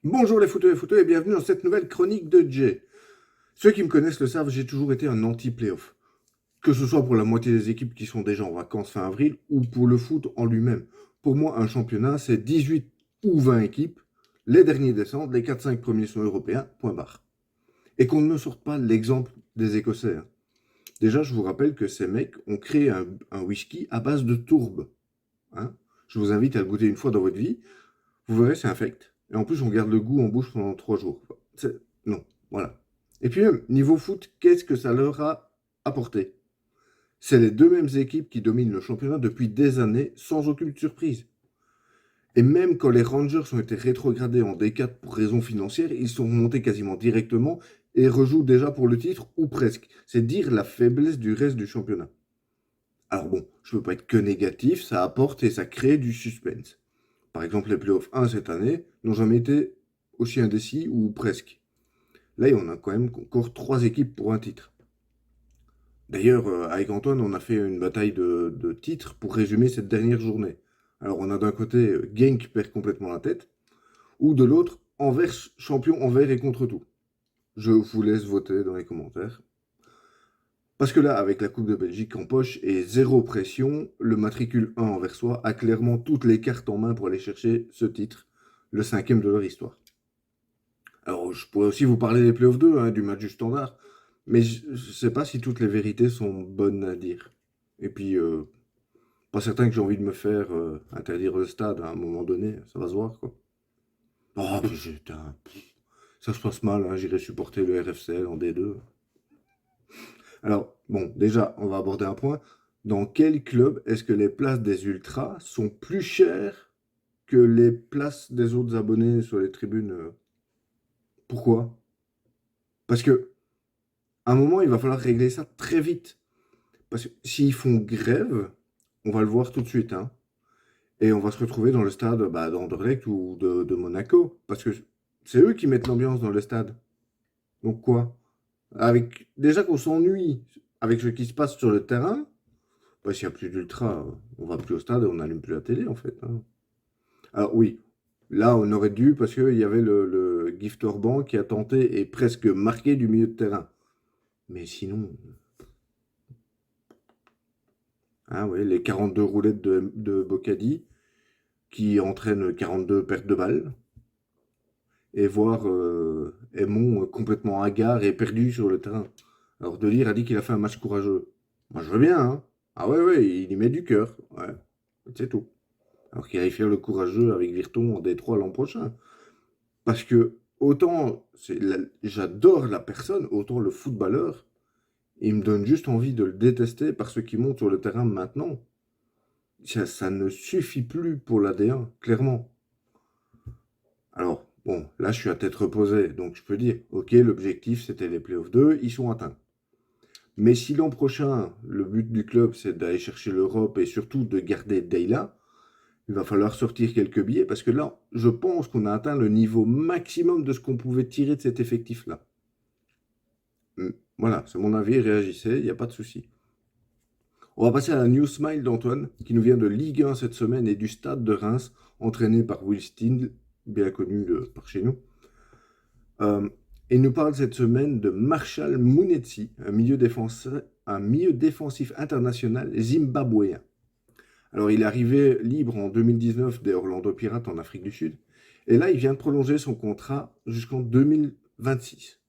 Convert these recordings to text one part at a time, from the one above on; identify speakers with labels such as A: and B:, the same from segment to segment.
A: Bonjour les footeux et bienvenue dans cette nouvelle chronique de Jay. Ceux qui me connaissent le savent, j'ai toujours été un anti-playoff. Que ce soit pour la moitié des équipes qui sont déjà en vacances fin avril ou pour le foot en lui-même. Pour moi, un championnat, c'est 18 ou 20 équipes. Les derniers descendent, les 4-5 premiers sont européens, point barre. Et qu'on ne me sorte pas l'exemple des Écossais, hein. Déjà, je vous rappelle que ces mecs ont créé un whisky à base de tourbe, hein. Je vous invite à le goûter une fois dans votre vie. Vous verrez, c'est infect. Et en plus, on garde le goût en bouche pendant 3 jours. Non, voilà. Et puis même, niveau foot, qu'est-ce que ça leur a apporté? C'est les deux mêmes équipes qui dominent le championnat depuis des années, sans aucune surprise. Et même quand les Rangers ont été rétrogradés en D4 pour raisons financières, ils sont remontés quasiment directement et rejouent déjà pour le titre, ou presque. C'est dire la faiblesse du reste du championnat. Alors bon, je ne veux pas être que négatif, ça apporte et ça crée du suspense. Par exemple, les playoffs 1 cette année n'ont jamais été aussi indécis ou presque. Là, on a quand même encore 3 équipes pour un titre. D'ailleurs, avec Antoine, on a fait une bataille de titres pour résumer cette dernière journée. Alors, on a d'un côté Genk perd complètement la tête, ou de l'autre, Anvers champion envers et contre tout. Je vous laisse voter dans les commentaires. Parce que là, avec la Coupe de Belgique en poche et zéro pression, le matricule 1 anversois a clairement toutes les cartes en main pour aller chercher ce titre, le 5e de leur histoire. Alors, je pourrais aussi vous parler des playoffs 2, hein, du match du standard, mais je ne sais pas si toutes les vérités sont bonnes à dire. Et puis, pas certain que j'ai envie de me faire interdire le stade à un moment donné, ça va se voir, quoi. Oh, putain, ça se passe mal, hein, j'irai supporter le RFCL en D2. Alors, bon, déjà, on va aborder un point. Dans quel club est-ce que les places des ultras sont plus chères que les places des autres abonnés sur les tribunes? Pourquoi? Parce que à un moment, il va falloir régler ça très vite. Parce que s'ils font grève, on va le voir tout de suite, hein, et on va se retrouver dans le stade d'Anderlecht ou de Monaco. Parce que c'est eux qui mettent l'ambiance dans le stade. Donc quoi? Déjà qu'on s'ennuie avec ce qui se passe sur le terrain, bah, s'il n'y a plus d'ultra, on va plus au stade et on n'allume plus la télé, en fait, hein. Alors oui, là, on aurait dû, parce qu'il y avait le Gift Orban qui a tenté et presque marqué du milieu de terrain. Mais sinon, hein, ouais, les 42 roulettes de Bocadi qui entraînent 42 pertes de balles, et voir Aymon complètement hagard et perdu sur le terrain. Alors Delire a dit qu'il a fait un match courageux. Moi je veux bien, hein. Ah ouais, ouais, il y met du cœur, ouais, c'est tout. Alors qu'il aille faire le courageux avec Virton en D3 l'an prochain. Parce que autant j'adore la personne, autant le footballeur, il me donne juste envie de le détester par ce qui monte sur le terrain maintenant. Ça ne suffit plus pour l'AD1, clairement. Alors, bon, là, je suis à tête reposée, donc je peux dire, ok, l'objectif, c'était les playoffs 2, ils sont atteints. Mais si l'an prochain, le but du club, c'est d'aller chercher l'Europe et surtout de garder Deyla, il va falloir sortir quelques billets parce que là, je pense qu'on a atteint le niveau maximum de ce qu'on pouvait tirer de cet effectif-là. Voilà, c'est mon avis, réagissez, il n'y a pas de souci. On va passer à la News Smile d'Antoine, qui nous vient de Ligue 1 cette semaine et du Stade de Reims, entraîné par Will Stindl, bien connu par chez nous. Il nous parle cette semaine de Marshall Mounetsi, un milieu défensif international zimbabwéen. Alors, il est arrivé libre en 2019 des Orlando Pirates en Afrique du Sud. Et là, il vient de prolonger son contrat jusqu'en 2026.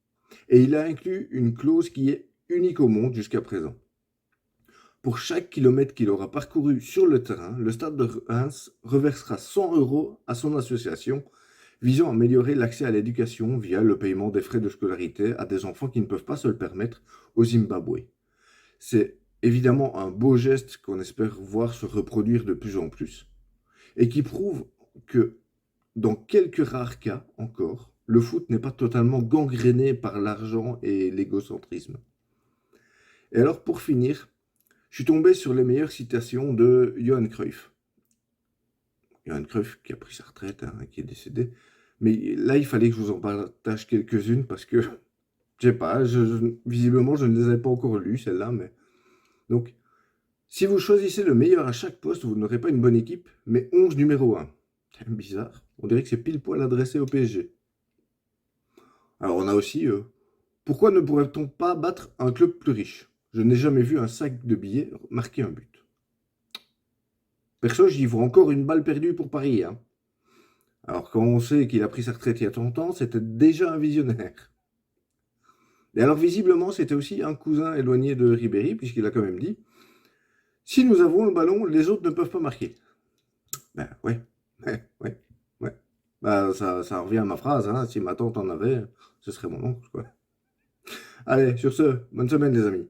A: Et il a inclus une clause qui est unique au monde jusqu'à présent. Pour chaque kilomètre qu'il aura parcouru sur le terrain, le Stade de Reims reversera 100 € à son association visant à améliorer l'accès à l'éducation via le paiement des frais de scolarité à des enfants qui ne peuvent pas se le permettre au Zimbabwe. C'est évidemment un beau geste qu'on espère voir se reproduire de plus en plus et qui prouve que, dans quelques rares cas encore, le foot n'est pas totalement gangréné par l'argent et l'égocentrisme. Et alors, pour finir, je suis tombé sur les meilleures citations de Johan Cruyff. Johan Cruyff qui a pris sa retraite, hein, qui est décédé. Mais là, il fallait que je vous en partage quelques-unes parce que, je sais pas, visiblement, je ne les avais pas encore lues, celles-là. Mais... Donc, si vous choisissez le meilleur à chaque poste, vous n'aurez pas une bonne équipe, mais 11 numéro 1. C'est bizarre. On dirait que c'est pile poil adressé au PSG. Alors on a aussi, pourquoi ne pourrait-on pas battre un club plus riche? Je n'ai jamais vu un sac de billets marquer un but. Perso, j'y vois encore une balle perdue pour Paris, hein. Alors quand on sait qu'il a pris sa retraite il y a 30 ans, c'était déjà un visionnaire. Et alors visiblement, c'était aussi un cousin éloigné de Ribéry, puisqu'il a quand même dit, si nous avons le ballon, les autres ne peuvent pas marquer. Ben ouais, ouais, ouais. Bah ça revient à ma phrase, hein, si ma tante en avait, ce serait mon oncle, quoi. Allez, sur ce, bonne semaine les amis.